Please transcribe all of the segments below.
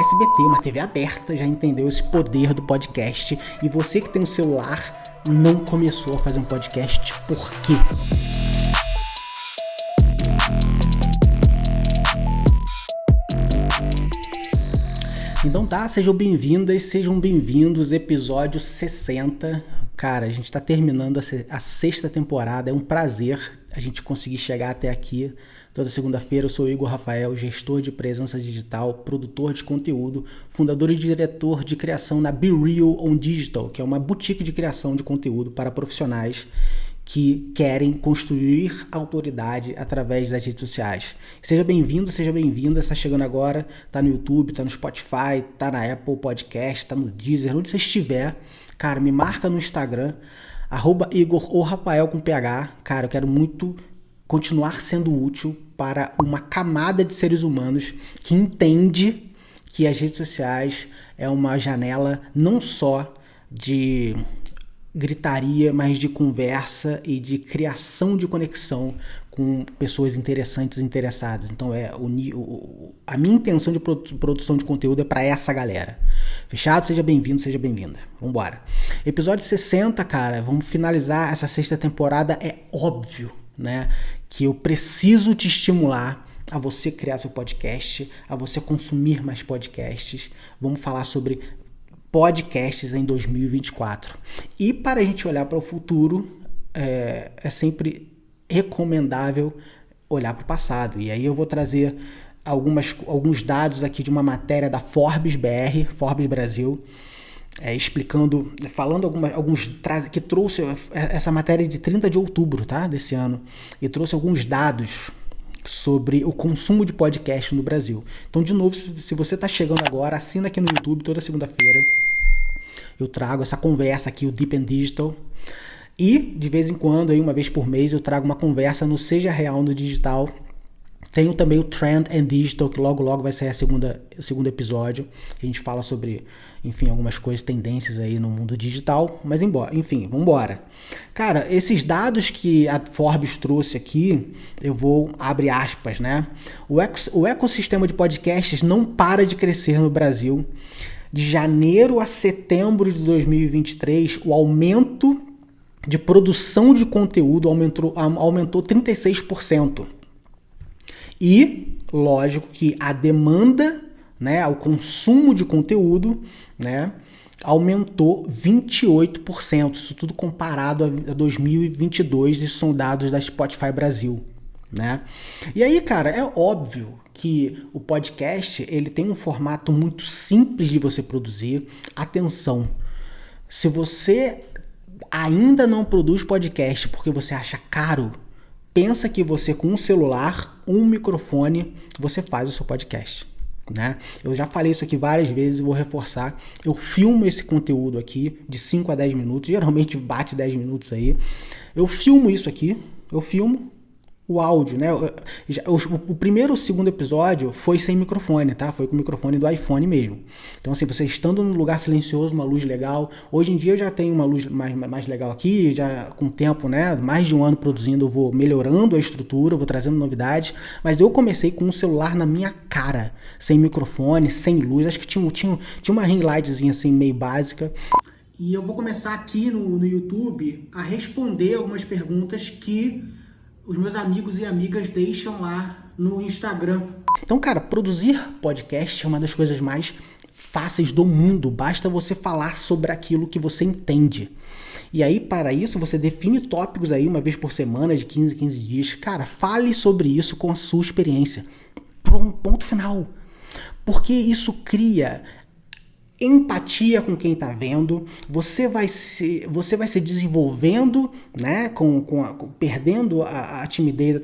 SBT, uma TV aberta, já entendeu esse poder do podcast. E você que tem um celular não começou a fazer um podcast, por quê? Então tá, sejam bem-vindas, sejam bem-vindos, episódio 60. Cara, a gente tá terminando a sexta temporada, é um prazer a gente conseguir chegar até aqui. Toda segunda-feira eu sou o Igor Rafael, gestor de presença digital, produtor de conteúdo, fundador e diretor de criação na Be Real on Digital, que é uma boutique de criação de conteúdo para profissionais que querem construir autoridade através das redes sociais. Seja bem-vindo, seja bem-vinda, está chegando agora, está no YouTube, está no Spotify, está na Apple Podcast, está no Deezer, onde você estiver, cara, me marca no Instagram, @Igor ou Rafael com PH, cara, eu quero muito continuar sendo útil para uma camada de seres humanos que entende que as redes sociais é uma janela não só de gritaria, mas de conversa e de criação de conexão com pessoas interessantes e interessadas. Então a minha intenção de produção de conteúdo é para essa galera. Fechado? Seja bem-vindo, seja bem-vinda. Vambora. Episódio 60, cara, vamos finalizar essa sexta temporada. É óbvio, né, que eu preciso te estimular a você criar seu podcast, a você consumir mais podcasts. Vamos falar sobre podcasts em 2024. E para a gente olhar para o futuro, é sempre recomendável olhar para o passado. E aí eu vou trazer alguns dados aqui de uma matéria da Forbes BR, Forbes Brasil, que trouxe essa matéria de 30 de outubro, tá, desse ano, e trouxe alguns dados sobre o consumo de podcast no Brasil. Então, de novo, se você está chegando agora, assina aqui no YouTube toda segunda-feira. Eu trago essa conversa aqui, o Deep and Digital. E, de vez em quando, aí, uma vez por mês, eu trago uma conversa no Seja Real no Digital. Tenho também o Trend and Digital, que logo vai sair o segundo episódio. A gente fala sobre, enfim, algumas coisas, tendências aí no mundo digital. Mas, vambora. Cara, esses dados que a Forbes trouxe aqui, eu vou abrir aspas, né? O ecossistema de podcasts não para de crescer no Brasil. De janeiro a setembro de 2023, o aumento de produção de conteúdo aumentou 36%. E, lógico que a demanda, né, o consumo de conteúdo, né, aumentou 28%. Isso tudo comparado a 2022, isso são dados da Spotify Brasil, né? E aí, cara, é óbvio que o podcast ele tem um formato muito simples de você produzir. Atenção, se você ainda não produz podcast porque você acha caro, pensa que você com um celular, um microfone, você faz o seu podcast, né? Eu já falei isso aqui várias vezes e vou reforçar. Eu filmo esse conteúdo aqui de 5 a 10 minutos, geralmente bate 10 minutos aí. Eu filmo isso aqui, o áudio, né? O primeiro e o segundo episódio foi sem microfone, tá? Foi com o microfone do iPhone mesmo. Então, assim, você estando num lugar silencioso, uma luz legal. Hoje em dia eu já tenho uma luz mais legal aqui, já com o tempo, né? Mais de um ano produzindo, eu vou melhorando a estrutura, vou trazendo novidades. Mas eu comecei com um celular na minha cara, sem microfone, sem luz. Acho que tinha uma ring lightzinha assim, meio básica. E eu vou começar aqui no YouTube a responder algumas perguntas que os meus amigos e amigas deixam lá no Instagram. Então, cara, produzir podcast é uma das coisas mais fáceis do mundo. Basta você falar sobre aquilo que você entende. E aí, para isso, você define tópicos aí uma vez por semana, de 15 em 15 dias. Cara, fale sobre isso com a sua experiência. Ponto final. Porque isso cria empatia com quem está vendo, você vai se desenvolvendo, né, perdendo a timidez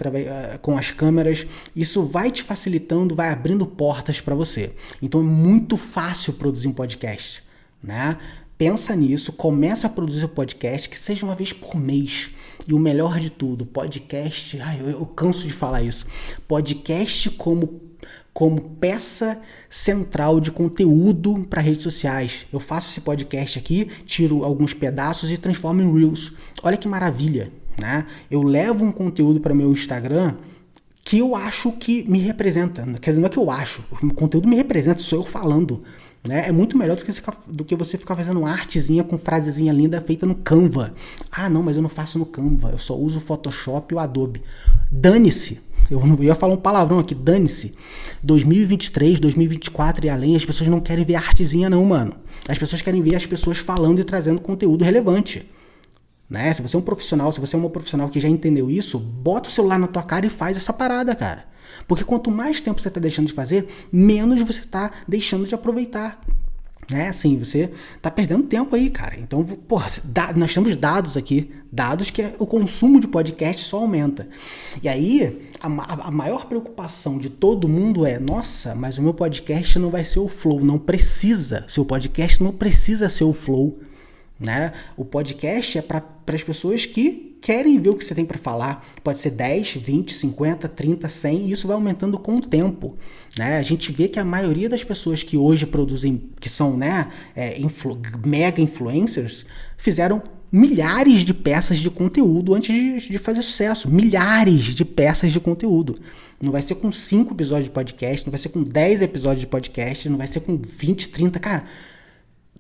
com as câmeras. Isso vai te facilitando, vai abrindo portas para você. Então é muito fácil produzir um podcast, né? Pensa nisso, começa a produzir um podcast, que seja uma vez por mês. E o melhor de tudo, podcast, eu canso de falar isso, podcast como peça central de conteúdo para redes sociais. Eu faço esse podcast aqui, tiro alguns pedaços e transformo em Reels. Olha que maravilha, né? Eu levo um conteúdo para meu Instagram que eu acho que me representa. Quer dizer, não é que eu acho, o conteúdo me representa, sou eu falando. Né? É muito melhor do que você ficar fazendo uma artezinha com frasezinha linda feita no Canva. Ah, não, mas eu não faço no Canva, eu só uso o Photoshop e o Adobe. Dane-se. Eu não ia falar um palavrão aqui, dane-se. 2023, 2024 e além, as pessoas não querem ver artezinha não, mano. As pessoas querem ver as pessoas falando e trazendo conteúdo relevante. Né? Se você é um profissional, se você é uma profissional que já entendeu isso, bota o celular na tua cara e faz essa parada, cara. Porque quanto mais tempo você está deixando de fazer, menos você está deixando de aproveitar. Né? Assim, você está perdendo tempo aí, cara. Então, porra, nós temos dados aqui, dados que o consumo de podcast só aumenta. E aí, a maior preocupação de todo mundo é, nossa, mas o meu podcast não vai ser o flow. Não precisa. Seu podcast não precisa ser o flow. Né? O podcast é para as pessoas que querem ver o que você tem para falar. Pode ser 10, 20, 50, 30, 100 e isso vai aumentando com o tempo. Né? A gente vê que a maioria das pessoas que hoje produzem, que são né, mega influencers, fizeram milhares de peças de conteúdo antes de fazer sucesso. Milhares de peças de conteúdo. Não vai ser com 5 episódios de podcast, não vai ser com 10 episódios de podcast, não vai ser com 20, 30, cara.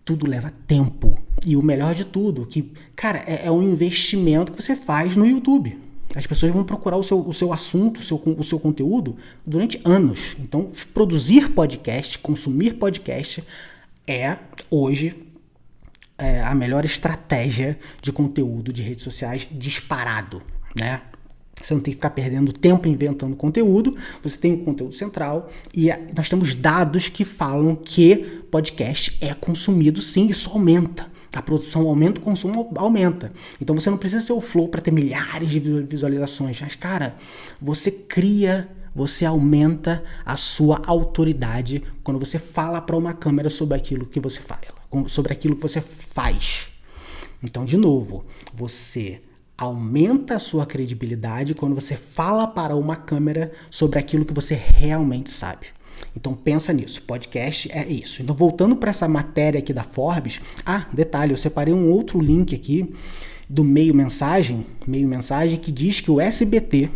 Tudo leva tempo. E o melhor de tudo, que, cara, é um investimento que você faz no YouTube. As pessoas vão procurar o seu assunto, o seu conteúdo durante anos. Então, produzir podcast, consumir podcast hoje, a melhor estratégia de conteúdo de redes sociais disparado, né? Você não tem que ficar perdendo tempo inventando conteúdo, você tem o conteúdo central e nós temos dados que falam que podcast é consumido sim, isso aumenta. A produção aumenta, o consumo aumenta. Então você não precisa ser o flow para ter milhares de visualizações, mas cara, você aumenta a sua autoridade quando você fala para uma câmera sobre aquilo que você fala, sobre aquilo que você faz. Então, de novo, você aumenta a sua credibilidade quando você fala para uma câmera sobre aquilo que você realmente sabe. Então pensa nisso, podcast é isso. Então voltando para essa matéria aqui da Forbes, detalhe, eu separei um outro link aqui do Meio Mensagem que diz que o SBT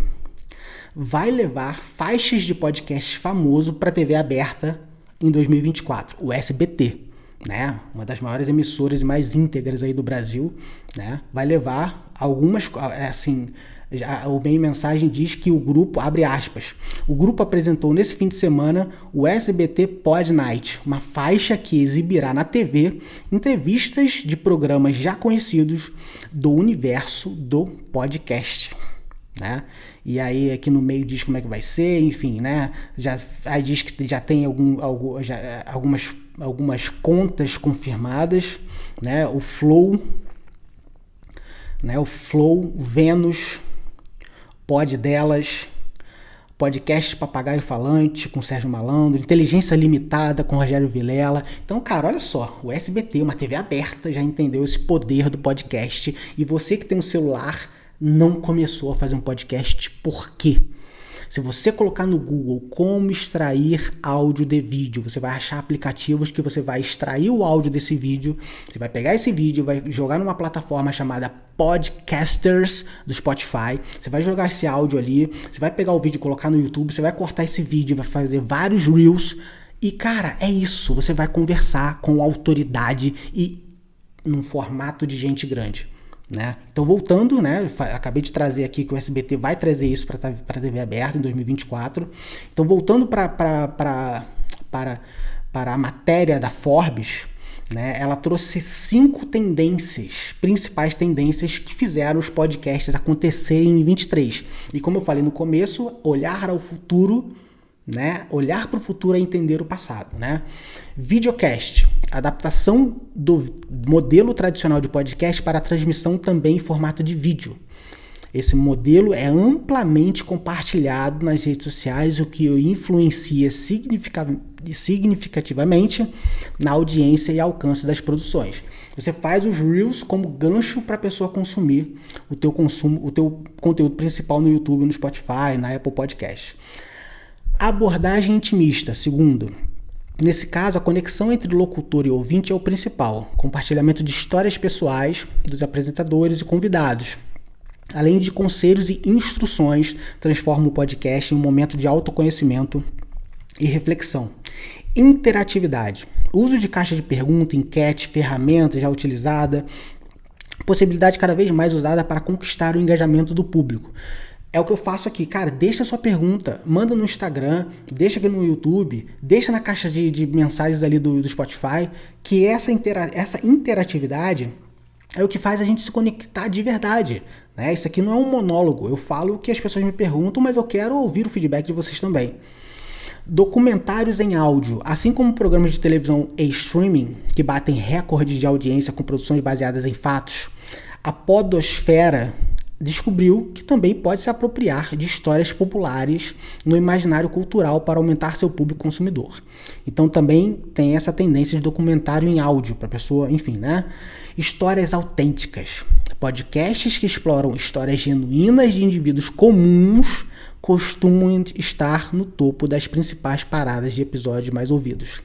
vai levar faixas de podcast famoso para a TV aberta em 2024, o SBT. Né? Uma das maiores emissoras e mais íntegras aí do Brasil, né? Vai levar algumas, assim, o Meio Mensagem diz que o grupo, abre aspas, o grupo apresentou nesse fim de semana o SBT Pod Night, uma faixa que exibirá na TV entrevistas de programas já conhecidos do universo do podcast. Né? E aí aqui no meio diz como é que vai ser, enfim, né? Aí diz que já tem algumas contas confirmadas, né? O Flow, o Vênus, Pod Delas, Podcast Papagaio Falante com Sérgio Malandro, Inteligência Limitada com Rogério Vilela. Então, cara, olha só, o SBT, uma TV aberta, já entendeu esse poder do podcast. E você que tem um celular não começou a fazer um podcast, por quê? Se você colocar no Google como extrair áudio de vídeo, você vai achar aplicativos que você vai extrair o áudio desse vídeo, você vai pegar esse vídeo, vai jogar numa plataforma chamada Podcasters do Spotify, você vai jogar esse áudio ali, você vai pegar o vídeo e colocar no YouTube, você vai cortar esse vídeo, vai fazer vários Reels e, cara, é isso, você vai conversar com autoridade e num formato de gente grande. Né? Então voltando, né, acabei de trazer aqui que o SBT vai trazer isso para a TV aberta em 2024. Então voltando para a matéria da Forbes, né, ela trouxe 5 principais tendências que fizeram os podcasts acontecerem em 23. E como eu falei no começo, olhar ao futuro, né, olhar para o futuro é entender o passado, né? Videocast, adaptação do modelo tradicional de podcast para a transmissão também em formato de vídeo. Esse modelo é amplamente compartilhado nas redes sociais, o que influencia significativamente na audiência e alcance das produções. Você faz os Reels como gancho para a pessoa consumir o teu conteúdo principal no YouTube, no Spotify, na Apple Podcast. Abordagem intimista, segundo. Nesse caso, a conexão entre locutor e ouvinte é o principal. Compartilhamento de histórias pessoais dos apresentadores e convidados. além de conselhos e instruções, transforma o podcast em um momento de autoconhecimento e reflexão. Interatividade. Uso de caixa de pergunta, enquete, ferramentas já utilizada, possibilidade cada vez mais usada para conquistar o engajamento do público. É o que eu faço aqui, cara, deixa a sua pergunta, manda no Instagram, deixa aqui no YouTube, deixa na caixa de mensagens ali do Spotify, que essa interatividade é o que faz a gente se conectar de verdade, né? Isso aqui não é um monólogo, eu falo o que as pessoas me perguntam, mas eu quero ouvir o feedback de vocês também. Documentários em áudio, assim como programas de televisão e streaming, que batem recordes de audiência com produções baseadas em fatos, a podosfera descobriu que também pode se apropriar de histórias populares no imaginário cultural para aumentar seu público consumidor. Então também tem essa tendência de documentário em áudio para a pessoa, enfim, né? Histórias autênticas. Podcasts que exploram histórias genuínas de indivíduos comuns costumam estar no topo das principais paradas de episódios mais ouvidos.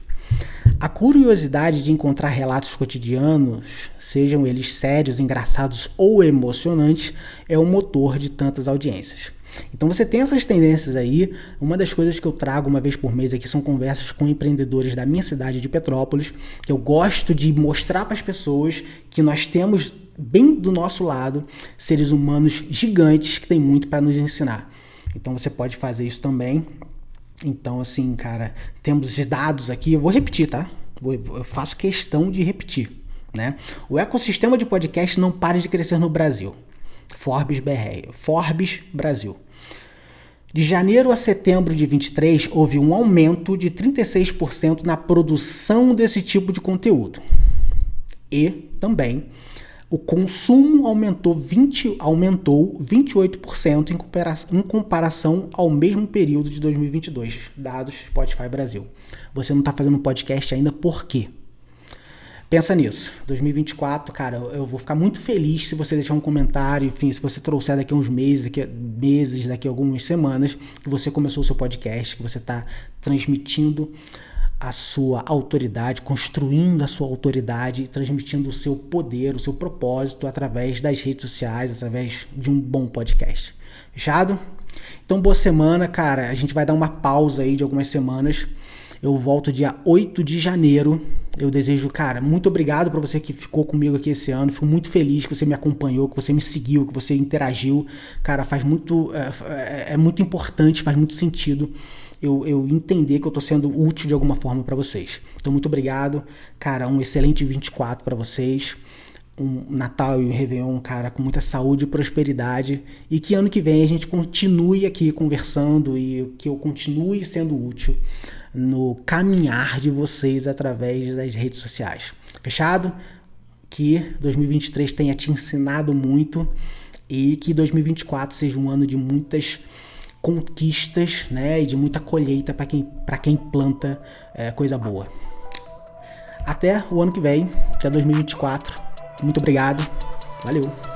A curiosidade de encontrar relatos cotidianos, sejam eles sérios, engraçados ou emocionantes, é o motor de tantas audiências. Então você tem essas tendências aí. Uma das coisas que eu trago uma vez por mês aqui são conversas com empreendedores da minha cidade de Petrópolis, que eu gosto de mostrar para as pessoas que nós temos bem do nosso lado seres humanos gigantes que têm muito para nos ensinar. Então você pode fazer isso também. Então, assim, cara, temos dados aqui, eu vou repetir, tá? Eu faço questão de repetir, né? O ecossistema de podcast não para de crescer no Brasil. Forbes Brasil. De janeiro a setembro de 23, houve um aumento de 36% na produção desse tipo de conteúdo. E também o consumo aumentou 28% em comparação ao mesmo período de 2022, dados Spotify Brasil. Você não está fazendo podcast ainda por quê? Pensa nisso. 2024, cara, eu vou ficar muito feliz se você deixar um comentário, enfim, se você trouxer daqui a uns meses, daqui a algumas semanas, que você começou o seu podcast, que você está transmitindo a sua autoridade, construindo a sua autoridade, transmitindo o seu poder, o seu propósito através das redes sociais, através de um bom podcast. Fechado? Então, boa semana, cara. A gente vai dar uma pausa aí de algumas semanas. Eu volto dia 8 de janeiro. Eu desejo, cara, muito obrigado para você que ficou comigo aqui esse ano. Fico muito feliz que você me acompanhou, que você me seguiu, que você interagiu. Cara, é muito importante, faz muito sentido eu entender que eu tô sendo útil de alguma forma para vocês. Então, muito obrigado. Cara, um excelente 24 para vocês. Um Natal e um Réveillon, cara, com muita saúde e prosperidade. E que ano que vem a gente continue aqui conversando e que eu continue sendo útil no caminhar de vocês através das redes sociais. Fechado? Que 2023 tenha te ensinado muito e que 2024 seja um ano de muitas conquistas, né, e de muita colheita para quem planta coisa boa. Até o ano que vem, até 2024. Muito obrigado. Valeu.